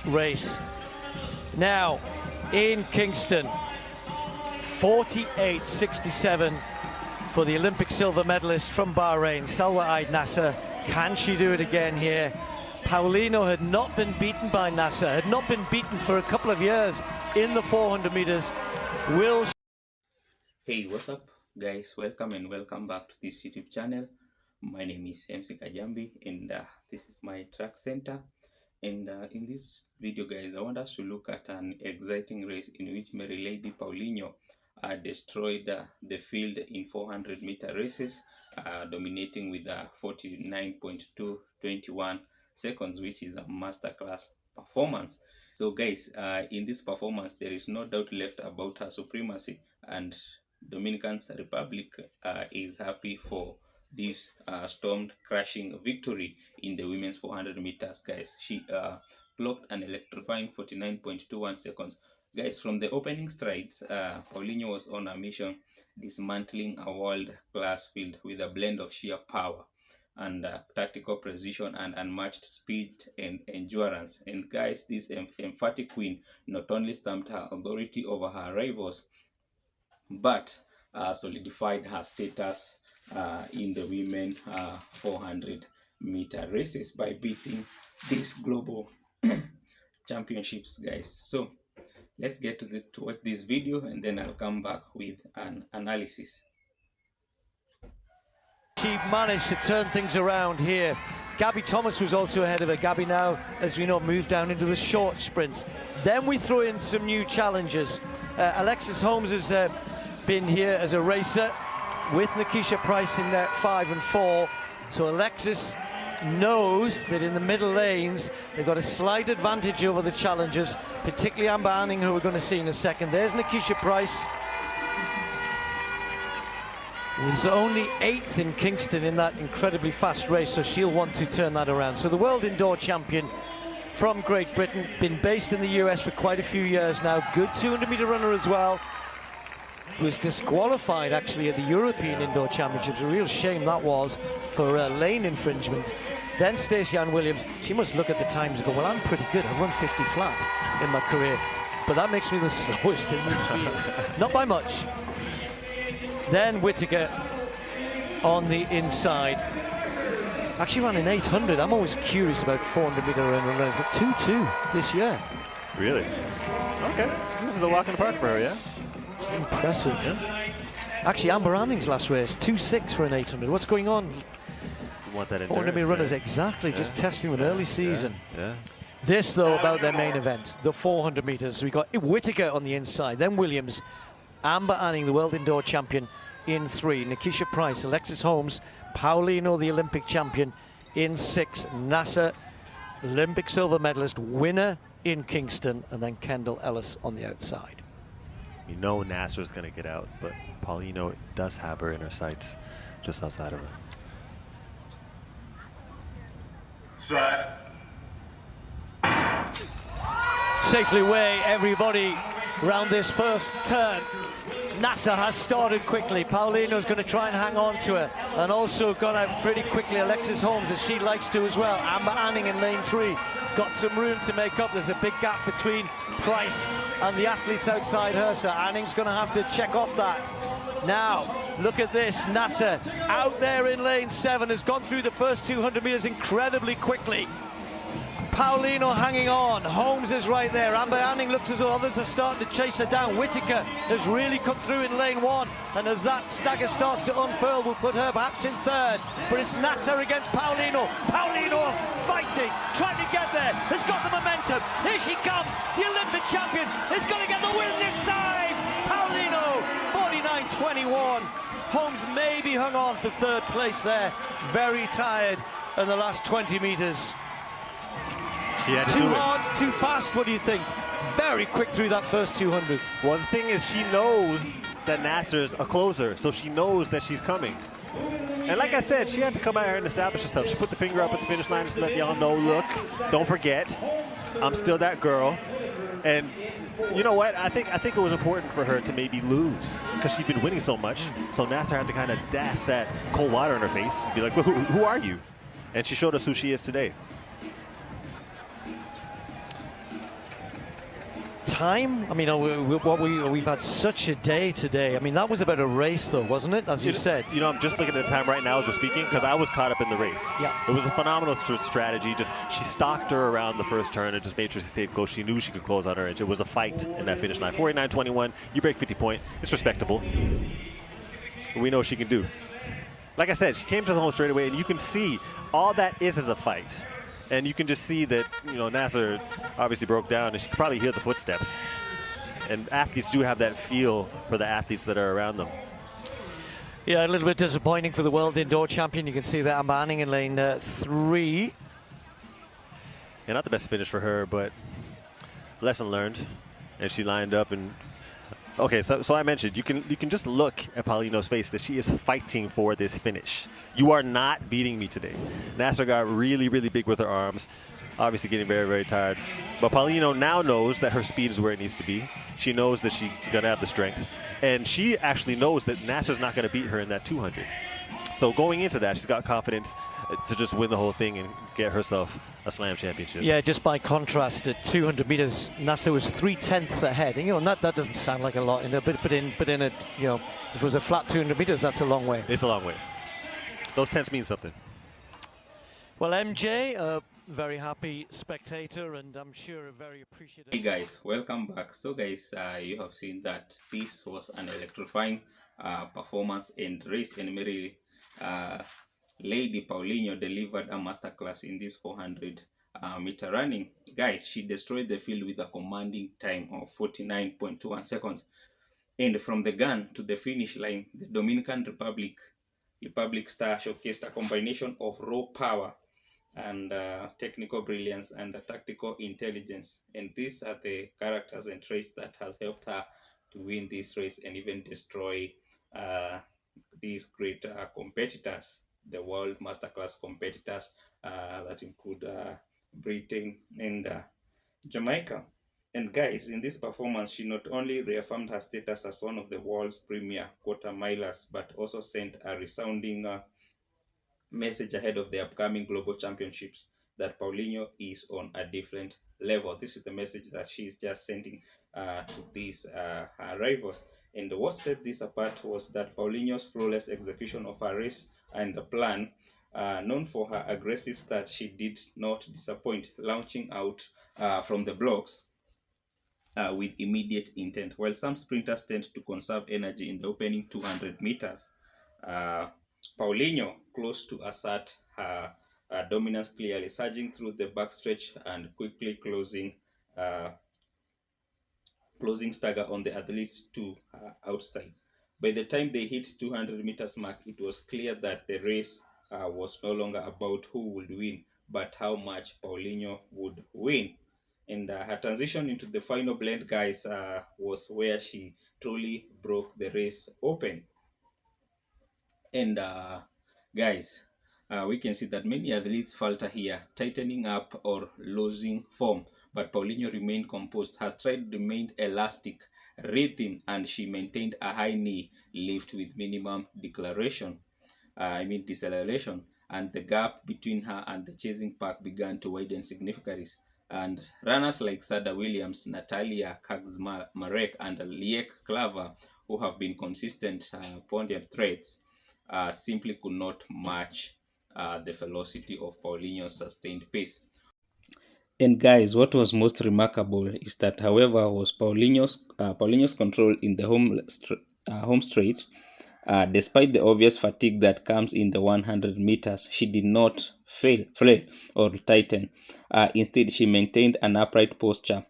race. Now, in Kingston, 48.67 for the Olympic silver medalist from Bahrain, Salwa Eid Nasser. Can she do it again here? Paulino had not been beaten by Nasser, had not been beaten for a couple of years in the 400 meters. Will she... Hey, what's up guys? Welcome and welcome back to this YouTube channel. My name is MC Kajambi and this is my track center. And in this video guys, I want us to look at an exciting race in which Mariliedy Paulino destroyed the field in 400 meter races, dominating with 49.221 seconds, which is a masterclass performance. So guys, in this performance there is no doubt left about her supremacy, and Dominican Republic is happy for this storm crashing victory in the women's 400 meters guys. She clocked an electrifying 49.21 seconds guys. From the opening strides, Paulino was on a mission, dismantling a world-class field with a blend of sheer power and tactical precision and unmatched speed and endurance. And guys, this emphatic win not only stamped her authority over her rivals, but solidified her status in the women 400 meter races by beating these global championships guys. So let's get to watch this video and then I'll come back with an analysis. She managed to turn things around here. Gabby Thomas was also ahead of her. Gabby now, as we know, moved down into the short sprints. Then we throw in some new challengers. Alexis Holmes has been here as a racer with Nikisha Price in there 5 and 4. So Alexis knows that in the middle lanes they've got a slight advantage over the challengers, particularly Amber Anning, who we're going to see in a second. There's Nikisha Price. Was only 8th in Kingston in that incredibly fast race, so she'll want to turn that around. So the world indoor champion from Great Britain, been based in the US for quite a few years now, good 200-meter runner as well. Was disqualified actually at the European Indoor Championships. A real shame that was, for lane infringement. Then Stacey Ann Williams, she must look at the times and go, well, I'm pretty good, I've run 50 flat in my career, but that makes me the slowest in this field. Not by much. Then Whittaker on the inside. Actually ran in 800. I'm always curious about 400-meter runners at 2.2 this year. Really? Okay. This is a walk in the park for her, yeah? Impressive. Yeah. Actually, Amber Anning's last race, 2.6 for an 800. What's going on? You want that 400-meter runners, exactly, just testing them early season. Yeah. This, though, about their main event, the 400 meters. We got Whittaker on the inside, then Williams, Amber Anning, the world indoor champion, in 3. Nikisha Price, Alexis Holmes, Paulino, the Olympic champion, in 6. Nasser, Olympic silver medalist, winner in Kingston, and then Kendall Ellis on the outside. You know Nasser's going to get out, but Paulino does have her in her sights just outside of her. Safely away, everybody, round this first turn. Nasser has started quickly. Paulino's going to try and hang on to her, and also gone out pretty quickly Alexis Holmes, as she likes to as well. Amber Anning in lane 3 got some room to make up. There's a big gap between Price and the athletes outside her, so Anning's going to have to check off that. Now look at this, Nasser out there in lane 7 has gone through the first 200 meters incredibly quickly. Paulino hanging on, Holmes is right there, Amber Anning looks as though others are starting to chase her down. Whittaker has really come through in lane 1, and as that stagger starts to unfurl, we'll put her perhaps in 3rd. But it's Nasser against Paulino. Paulino fighting, trying to get there, has got the momentum. Here she comes, the Olympic champion is going to get the win this time. Paulino, 49.21. Holmes maybe hung on for 3rd place there. Very tired in the last 20 meters. She had to too do hard, too fast, what do you think? Very quick through that first 200. Well, the thing is, she knows that Nasser's a closer, so she knows that she's coming. And like I said, she had to come out here and establish herself. She put the finger up at the finish line just to let y'all know, look, don't forget, I'm still that girl. And you know what? I think it was important for her to maybe lose because she'd been winning so much. So Nasser had to kind of dash that cold water in her face and be like, well, who are you? And she showed us who she is today. time? I mean, we've had such a day today. I mean, that was about a race, though, wasn't it? As you said. You know, I'm just looking at the time right now as we're speaking because I was caught up in the race. Yeah. It was a phenomenal strategy. Just she stalked her around the first turn and just made sure she stayed close. She knew she could close on her edge. It was a fight in that finish line. 49.21. You break 50 point. It's respectable. We know she can do. Like I said, she came to the home straight away, and you can see all that is a fight. And you can just see that, you know, Nasser obviously broke down, and she could probably hear the footsteps. And athletes do have that feel for the athletes that are around them. Yeah, a little bit disappointing for the world indoor champion. You can see that Manning in lane 3. Yeah, not the best finish for her, but lesson learned. And she lined up and... Okay, so I mentioned, you can just look at Paulino's face that she is fighting for this finish. You are not beating me today. Nasser got really, really big with her arms, obviously getting very, very tired. But Paulino now knows that her speed is where it needs to be. She knows that she's going to have the strength. And she actually knows that Nasser's not going to beat her in that 200. So going into that, she's got confidence to just win the whole thing and get herself a slam championship. Yeah, just by contrast, at 200 meters, Nasser was 3/10 ahead. And, you know, and that doesn't sound like a lot, but in a, you know, if it was a flat 200 meters, that's a long way. It's a long way. Those tenths mean something. Well, MJ, a very happy spectator, and I'm sure a very appreciative. Hey guys, welcome back. So guys, you have seen that this was an electrifying performance and race in Mariliedy. Lady Paulino delivered a masterclass in this 400 meter running. Guys, she destroyed the field with a commanding time of 49.21 seconds. And from the gun to the finish line, the Dominican Republic star showcased a combination of raw power and technical brilliance and tactical intelligence. And these are the characters and traits that has helped her to win this race and even destroy these great competitors, the world masterclass competitors that include Britain and Jamaica. And guys, in this performance, she not only reaffirmed her status as one of the world's premier quarter milers, but also sent a resounding message ahead of the upcoming global championships that Paulino is on a different level. This is the message that she's just sending to these her rivals. And what set this apart was that Paulino's flawless execution of her race and the plan, known for her aggressive start, she did not disappoint, launching out from the blocks with immediate intent. While some sprinters tend to conserve energy in the opening 200 meters, Paulino close to assert her dominance clearly, surging through the backstretch and quickly closing stagger on the athletes to outside. By the time they hit 200 meters mark, it was clear that the race was no longer about who would win, but how much Paulino would win. And her transition into the final blend, guys, was where she truly broke the race open. And guys, we can see that many athletes falter here, tightening up or losing form. But Paulino remained composed. Her stride remained elastic, rhythm, and she maintained a high knee lift with minimum deceleration. And the gap between her and the chasing pack began to widen significantly. And runners like Sada Williams, Natalia Kaczmarek, and Liek Klaver, who have been consistent podium threats, simply could not match the velocity of Paulino's sustained pace. And guys, what was most remarkable is that, however, was Paulino's control in the home straight. Despite the obvious fatigue that comes in the 100 meters, she did not flare or tighten. Instead, she maintained an upright posture,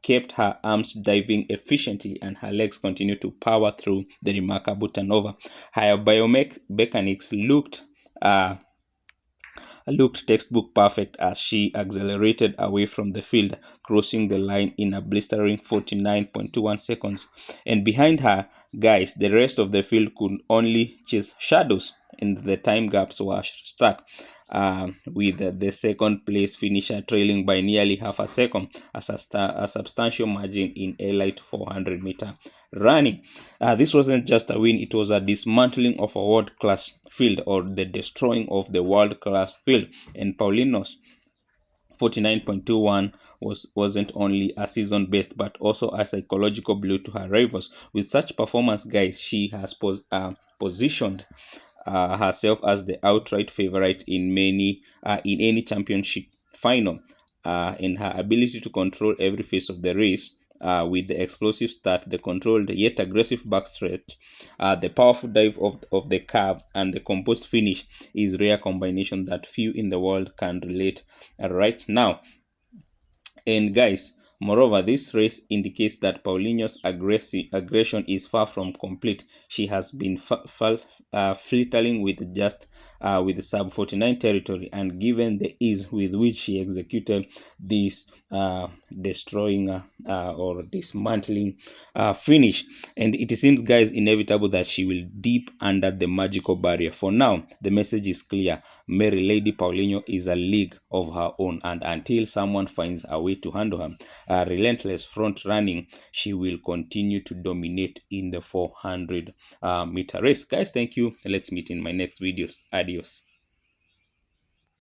kept her arms diving efficiently, and her legs continued to power through the remarkable turnover. Her biomechanics looked textbook perfect as she accelerated away from the field, crossing the line in a blistering 49.21 seconds. And behind her, guys, the rest of the field could only chase shadows, and the time gaps were struck, with the second place finisher trailing by nearly half a second, a substantial margin in elite 400 meter running. This wasn't just a win, it was a dismantling of a world-class field, or the destroying of the world-class field. And Paulino's 49.21 wasn't only a season best but also a psychological blow to her rivals. With such performance, guys, she has positioned herself as the outright favorite in any championship final. In her ability to control every phase of the race, with the explosive start, the controlled yet aggressive backstretch, the powerful dive of the curve, and the composed finish is rare combination that few in the world can relate right now. And guys, moreover, this race indicates that Paulino's aggression is far from complete. She has been flirting with sub 49 territory, and given the ease with which she executed this destroying or dismantling finish, and it seems, guys, inevitable that she will dip under the magical barrier. For now, the message is clear: Mariliedy Paulino is a league of her own, and until someone finds a way to handle her relentless front running, she will continue to dominate in the 400 meter race. Guys, thank you. Let's meet in my next videos. Adios.